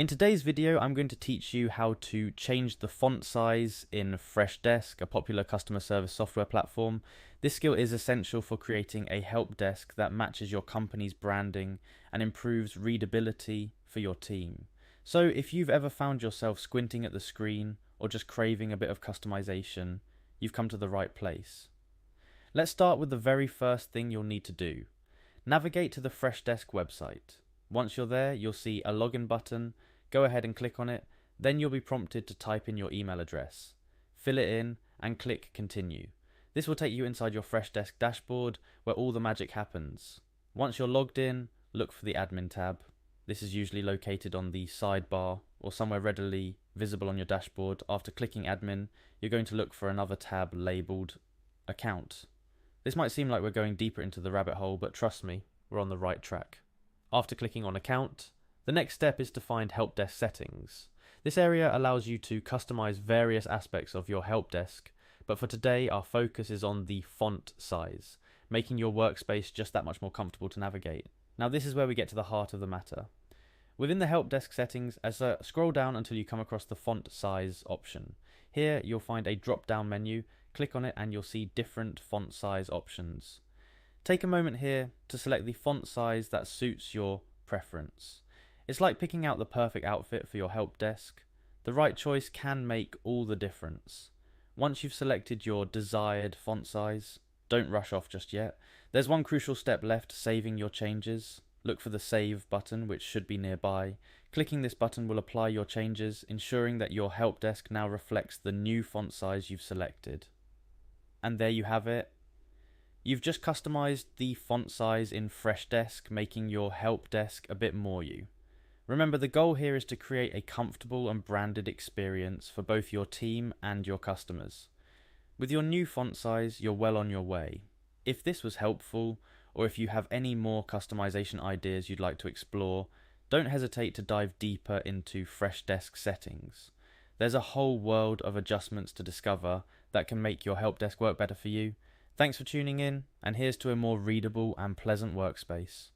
In today's video, I'm going to teach you how to change the font size in Freshdesk, a popular customer service software platform. This skill is essential for creating a help desk that matches your company's branding and improves readability for your team. So if you've ever found yourself squinting at the screen or just craving a bit of customization, you've come to the right place. Let's start with the very first thing you'll need to do. Navigate to the Freshdesk website. Once you're there, you'll see a login button. Go ahead and click on it. Then you'll be prompted to type in your email address. Fill it in and click continue. This will take you inside your Freshdesk dashboard where all the magic happens. Once you're logged in, look for the admin tab. This is usually located on the sidebar or somewhere readily visible on your dashboard. After clicking admin, you're going to look for another tab labeled account. This might seem like we're going deeper into the rabbit hole, but trust me, we're on the right track. After clicking on account, the next step is to find help desk settings. This area allows you to customize various aspects of your help desk, but for today our focus is on the font size, making your workspace just that much more comfortable to navigate. Now this is where we get to the heart of the matter. Within the help desk settings, scroll down until you come across the font size option. Here you'll find a drop down menu. Click on it and you'll see different font size options. Take a moment here to select the font size that suits your preference. It's like picking out the perfect outfit for your help desk. The right choice can make all the difference. Once you've selected your desired font size, don't rush off just yet. There's one crucial step left: saving your changes. Look for the save button, which should be nearby. Clicking this button will apply your changes, ensuring that your help desk now reflects the new font size you've selected. And there you have it. You've just customized the font size in Freshdesk, making your help desk a bit more you. Remember, the goal here is to create a comfortable and branded experience for both your team and your customers. With your new font size, you're well on your way. If this was helpful, or if you have any more customization ideas you'd like to explore, don't hesitate to dive deeper into Freshdesk settings. There's a whole world of adjustments to discover that can make your help desk work better for you. Thanks for tuning in, and here's to a more readable and pleasant workspace.